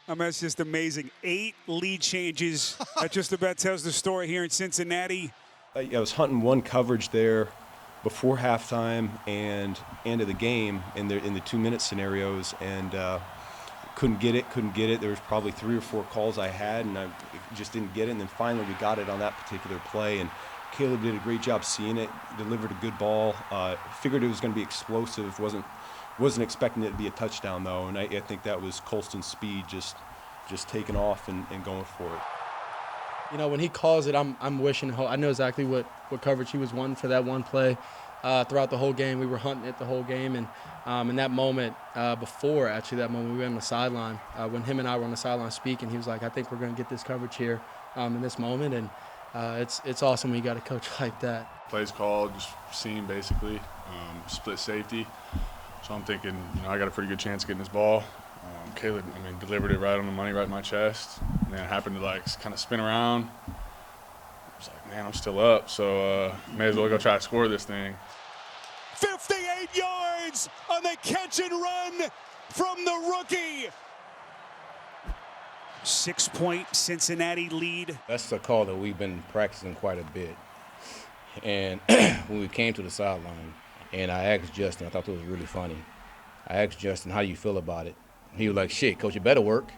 I mean, it's just amazing. 8 lead changes. That just about tells the story here in Cincinnati. I was hunting one coverage there before halftime and end of the game in the 2-minute scenarios, and couldn't get it. There was probably 3 or 4 calls I had, and I just didn't get it. And then finally we got it on that particular play, and Caleb did a great job seeing it, delivered a good ball. Figured it was going to be explosive. Wasn't expecting it to be a touchdown, though, and I think that was Colston's speed just taking off and going for it. You know, when he calls it, I'm wishing. I know exactly what coverage he was wanting for that one play. Throughout the whole game, we were hunting it the whole game, and in that moment, before actually that moment, we were on the sideline. When him and I were on the sideline speaking, he was like, "I think we're going to get this coverage here in this moment," and it's awesome when you got a coach like that. Plays called, just seam basically, split safety. So I'm thinking, I got a pretty good chance of getting this ball. Caleb, delivered it right on the money, right in my chest. And then it happened to kind of spin around. I was like, man, I'm still up, so may as well go try to score this thing. 58 yards on the catch and run from the rookie. 6-point Cincinnati lead. That's a call that we've been practicing quite a bit. And when we came to the sideline, and I asked Justin, I thought it was really funny. I asked Justin, how do you feel about it? He was like, shit, coach, it better work.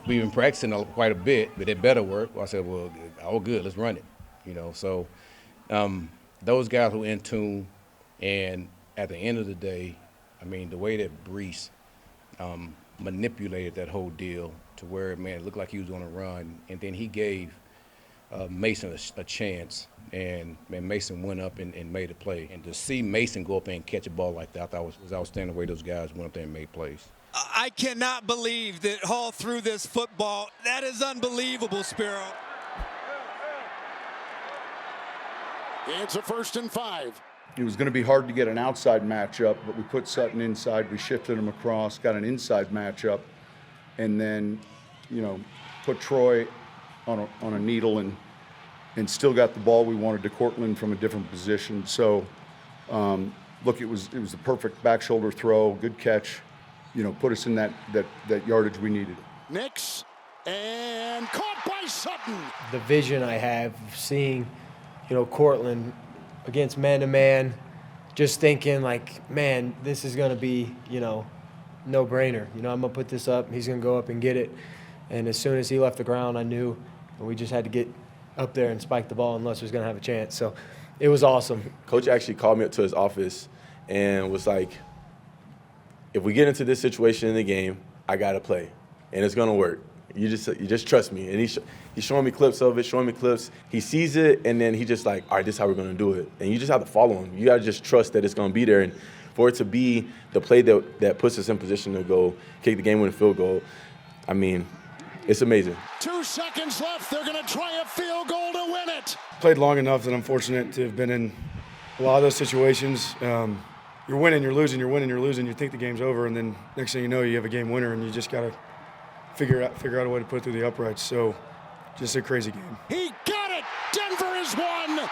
We've been practicing quite a bit, but it better work. Well, I said, well, all good, let's run it. So those guys were in tune, and at the end of the day, the way that Brees manipulated that whole deal to where, it looked like he was going to run, and then he gave Mason a chance, and Mason went up and made a play. And to see Mason go up there and catch a ball like that, I thought was outstanding the way those guys went up there and made plays. I cannot believe that Hall threw this football. That is unbelievable, Spiro. It's a 1st and 5. It was going to be hard to get an outside matchup, but we put Sutton inside. We shifted him across, got an inside matchup, and then, put Troy on a needle and still got the ball we wanted to Cortland from a different position. So, look, it was the perfect back shoulder throw, good catch. Put us in that yardage we needed. Nix, and caught by Sutton. The vision I have of seeing, Cortland against man-to-man, just thinking like, man, this is going to be, no-brainer. I'm going to put this up, he's going to go up and get it. And as soon as he left the ground, I knew we just had to get up there and spike the ball unless he was going to have a chance. So it was awesome. Coach actually called me up to his office and was like, if we get into this situation in the game, I got to play, and it's going to work. You just trust me. And he's showing me clips of it, showing me clips. He sees it, and then he just like, all right, this is how we're going to do it. And you just have to follow him. You got to just trust that it's going to be there. And for it to be the play that puts us in position to go kick the game-winning field goal, it's amazing. 2 seconds left. They're going to try a field goal to win it. Played long enough that I'm fortunate to have been in a lot of those situations. You're winning, you're losing, you're winning, you're losing. You think the game's over, and then next thing you know, you have a game winner, and you just got to figure out a way to put it through the uprights. So just a crazy game. He got it. Denver is won.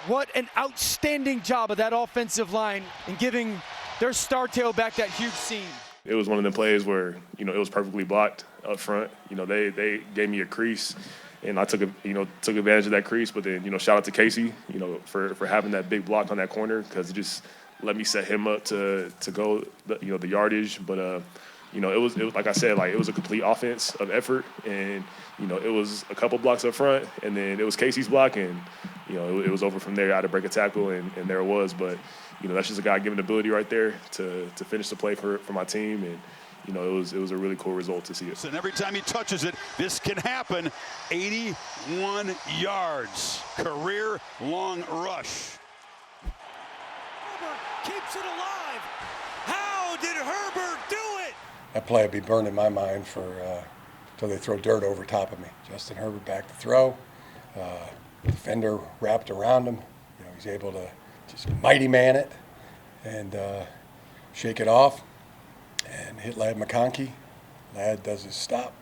What an outstanding job of that offensive line in giving their star tailback that huge seam. It was one of the plays where, it was perfectly blocked up front. They gave me a crease, and I took advantage of that crease. But then, shout out to Casey, for having that big block on that corner, because it just let me set him up to go, the yardage. But, it was like I said, it was a complete offense of effort. And, it was a couple blocks up front, and then it was Casey's block, and, it was over from there. I had to break a tackle, and there it was. But, that's just a God-given ability right there to finish the play for my team. And, it was a really cool result to see it. And every time he touches it, this can happen. 81 yards, career-long rush. Herbert keeps it alive. How did Herbert do it? That play will be burned in my mind until they throw dirt over top of me. Justin Herbert back to throw. Defender wrapped around him. He's able to just mighty man it and shake it off and hit Ladd McConkey. Ladd does his stop,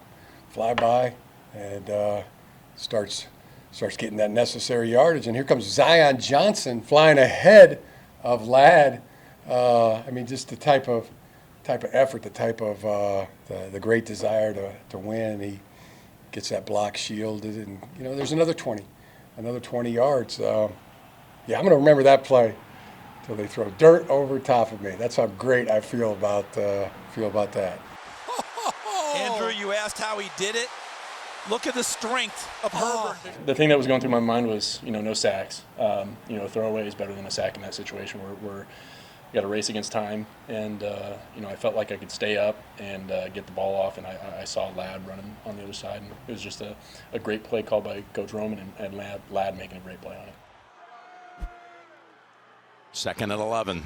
fly by, and starts getting that necessary yardage. And here comes Zion Johnson flying ahead of Ladd. Just the type of type of effort, the type of the great desire to win. He gets that block shielded, and there's another 20 yards. Yeah, I'm going to remember that play till they throw dirt over top of me. That's how great I feel about that. Andrew, you asked how he did it. Look at the strength of Herbert. The thing that was going through my mind was, no sacks. Throwaway is better than a sack in that situation where you got to race against time. And, I felt like I could stay up and get the ball off, and I saw Ladd running on the other side. And it was just a great play called by Coach Roman, and Ladd making a great play on it. 2nd and 11.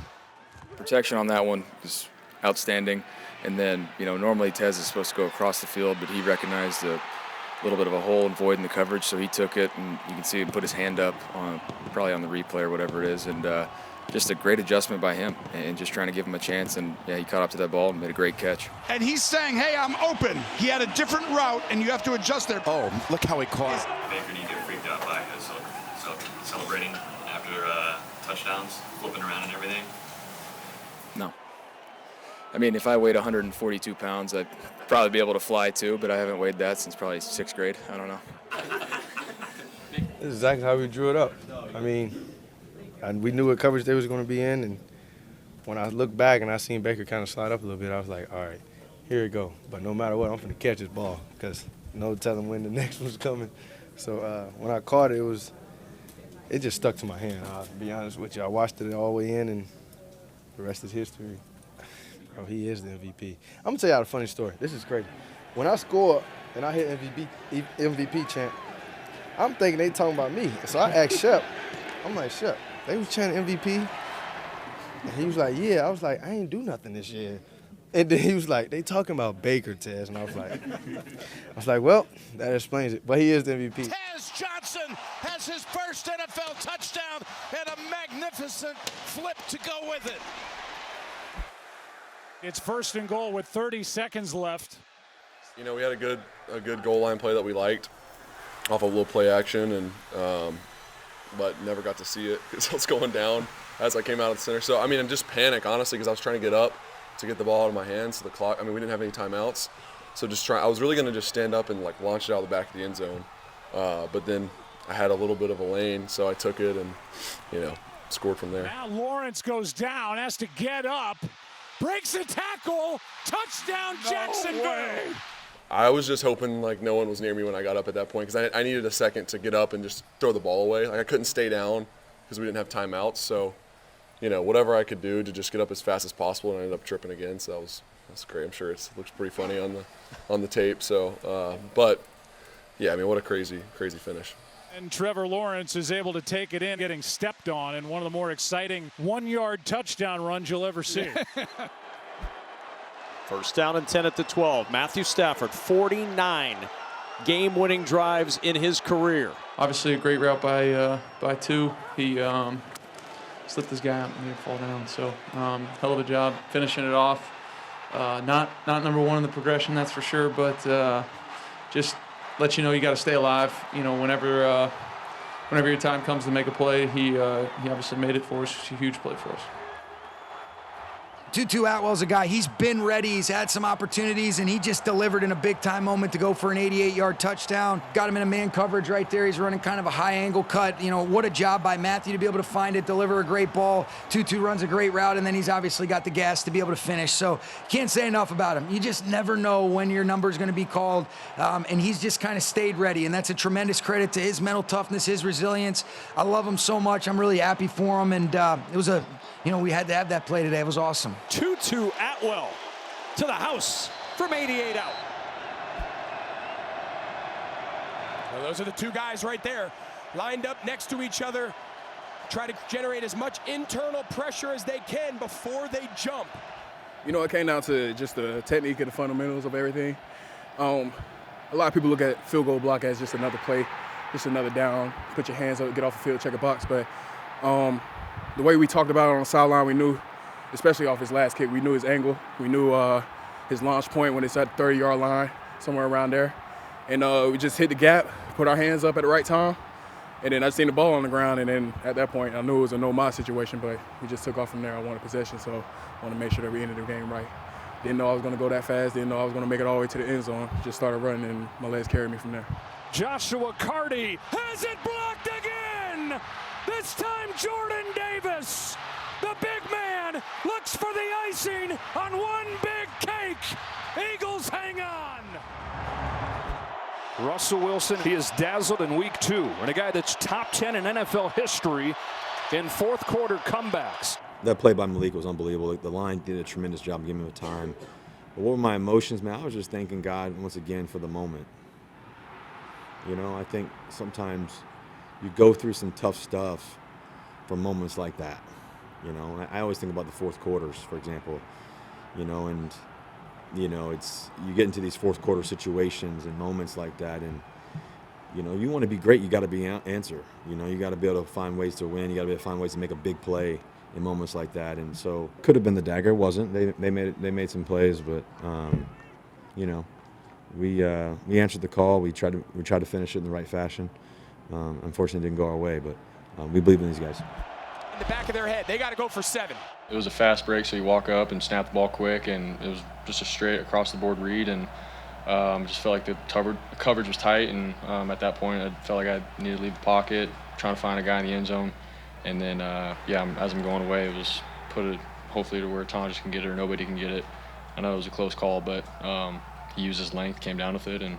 Protection on that one is outstanding. And then, normally Tez is supposed to go across the field, but he recognized a little bit of a hole and void in the coverage, so he took it, and you can see him put his hand up, probably on the replay or whatever it is, and just a great adjustment by him and just trying to give him a chance. And, yeah, he caught up to that ball and made a great catch. And he's saying, hey, I'm open. He had a different route, and you have to adjust there. Oh, look how he caught. Baker, do you get freaked out by celebrating after touchdowns, flipping around and everything? No. I mean, if I weighed 142 pounds, I'd probably be able to fly too, but I haven't weighed that since probably 6th grade. I don't know. This is exactly how we drew it up. I mean, we knew what coverage they was going to be in, and when I looked back and I seen Baker kind of slide up a little bit, I was like, all right, here we go. But no matter what, I'm going to catch this ball because no telling when the next one's coming. So when I caught it, it just stuck to my hand. I'll be honest with you. I watched it all the way in, and the rest is history. Bro, he is the MVP. I'm going to tell y'all a funny story. This is crazy. When I score and I hit MVP chant, I'm thinking they talking about me. So I asked Shep. I'm like, Shep, they was chanting MVP? And he was like, yeah. I was like, I ain't do nothing this year. And then he was like, they talking about Baker, Tez. And I was like, well, that explains it. But he is the MVP. Tez Johnson has his first NFL touchdown and a magnificent flip to go with it. It's 1st and goal with 30 seconds left. We had a good goal line play that we liked off a little play action, and but never got to see it because I was going down as I came out of the center. So, I just panicked, honestly, because I was trying to get up to get the ball out of my hands. So the clock, we didn't have any timeouts. So I was really going to just stand up and launch it out of the back of the end zone. But then I had a little bit of a lane, so I took it and, scored from there. Now Lawrence goes down, has to get up. Breaks a tackle, touchdown Jacksonville. I was just hoping no one was near me when I got up at that point because I needed a second to get up and just throw the ball away. I couldn't stay down because we didn't have timeouts. So, whatever I could do to just get up as fast as possible, and I ended up tripping again. So that's great. I'm sure it looks pretty funny on the tape. So, but yeah, what a crazy finish. And Trevor Lawrence is able to take it in, getting stepped on in one of the more exciting 1-yard touchdown runs you'll ever see. 1st down and 10 at the 12. Matthew Stafford, 49 game-winning drives in his career. Obviously a great route by two. He slipped this guy out and he fall down. So hell of a job finishing it off. Not number one in the progression, that's for sure, but just let you know you got to stay alive. Whenever your time comes to make a play, he obviously made it for us. It's a huge play for us. Tutu Atwell's a guy, he's been ready, he's had some opportunities, and he just delivered in a big-time moment to go for an 88-yard touchdown. Got him in a man coverage right there. He's running kind of a high-angle cut. What a job by Matthew to be able to find it, deliver a great ball. Tutu runs a great route, and then he's obviously got the gas to be able to finish. So can't say enough about him. You just never know when your number is going to be called, and he's just kind of stayed ready, and that's a tremendous credit to his mental toughness, his resilience. I love him so much. I'm really happy for him, and it was we had to have that play today. It was awesome. Tutu Atwell to the house from 88 out. Well, those are the two guys right there, lined up next to each other, try to generate as much internal pressure as they can before they jump. It came down to just the technique and the fundamentals of everything. A lot of people look at field goal block as just another play, just another down, put your hands up, get off the field, check a box. But the way we talked about it on the sideline, we knew, especially off his last kick, we knew his angle. We knew his launch point when it's at the 30-yard line, somewhere around there. And we just hit the gap, put our hands up at the right time, and then I seen the ball on the ground, and then at that point, I knew it was a no-my situation, but we just took off from there. I wanted possession, so I want to make sure that we ended the game right. Didn't know I was going to go that fast. Didn't know I was going to make it all the way to the end zone. Just started running, and my legs carried me from there. Joshua Carty has it blocked again. This time Jordan Davis, the big man, looks for the icing on one big cake. Eagles hang on. Russell Wilson, he is dazzled in week 2, and a guy that's top 10 in NFL history in fourth quarter comebacks. That play by Malik was unbelievable. The line did a tremendous job giving him the time. But what were my emotions, man? I was just thanking God once again for the moment. You know, I think sometimes you go through some tough stuff for moments like that. You know, and I always think about the fourth quarters, for example. You know, and you know, you get into these fourth quarter situations and moments like that, and you know, you want to be great, you got to be answer. You know, you got to be able to find ways to win. You got to be able to find ways to make a big play in moments like that. And so, could have been the dagger. It wasn't. They made some plays, but you know, we answered the call. We tried to finish it in the right fashion. Unfortunately, it didn't go our way, but we believe in these guys. In the back of their head, they got to go for 7. It was a fast break, so you walk up and snap the ball quick, and it was just a straight across the board read, and just felt like the coverage was tight, and at that point I felt like I needed to leave the pocket, trying to find a guy in the end zone, and then as I'm going away, it was put it hopefully to where Tonjes can get it or nobody can get it. I know it was a close call, but he used his length, came down with it, and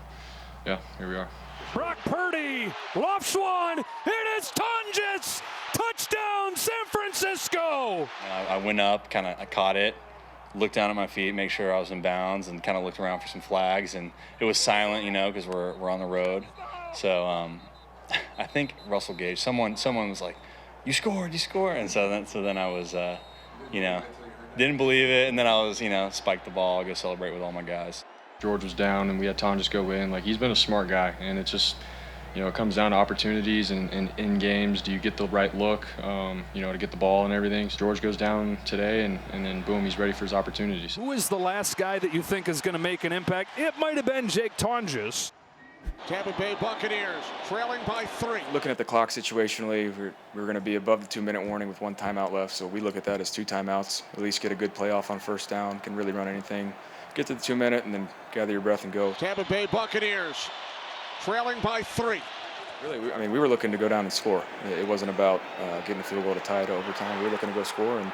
yeah, here we are. Brock Purdy lofts one. It is Tonjes. Touchdown, San Francisco. I went up, I caught it, looked down at my feet, make sure I was in bounds, and kind of looked around for some flags. And it was silent, you know, because we're on the road. So I think Russell Gage, someone was like, "You scored, you scored." And so then I was, you know, didn't believe it. And then I was, you know, spiked the ball, go celebrate with all my guys. George was down, and we had Tonjes go in. Like, he's been a smart guy, and it's just, you know, it comes down to opportunities and in games. Do you get the right look, you know, to get the ball and everything? So George goes down today, and then boom, he's ready for his opportunities. Who is the last guy that you think is going to make an impact? It might have been Jake Tonjes. Tampa Bay Buccaneers trailing by 3. Looking at the clock situationally, we're going to be above the 2-minute warning with 1 timeout left, so we look at that as 2 timeouts. At least get a good play off on first down, can really run anything. Get to the 2-minute and then gather your breath and go. Tampa Bay Buccaneers trailing by 3. Really, I mean, we were looking to go down and score. It wasn't about getting a field goal to tie it overtime. We were looking to go score and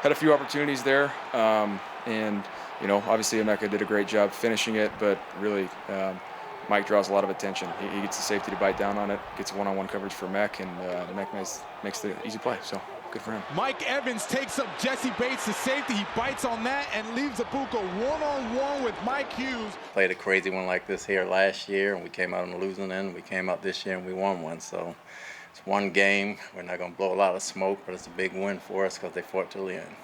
had a few opportunities there. And, you know, obviously Emeka did a great job finishing it, but really Mike draws a lot of attention. He gets the safety to bite down on it, gets one-on-one coverage for Mech, and Mech makes the easy play. So good for him. Mike Evans takes up Jesse Bates to safety. He bites on that and leaves Abuka one-on-one with Mike Hughes. Played a crazy one like this here last year, and we came out on the losing end. We came out this year and we won one. So it's one game. We're not going to blow a lot of smoke, but it's a big win for us because they fought till the end.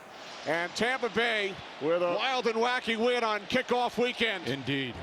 And Tampa Bay with a wild and wacky win on kickoff weekend. Indeed.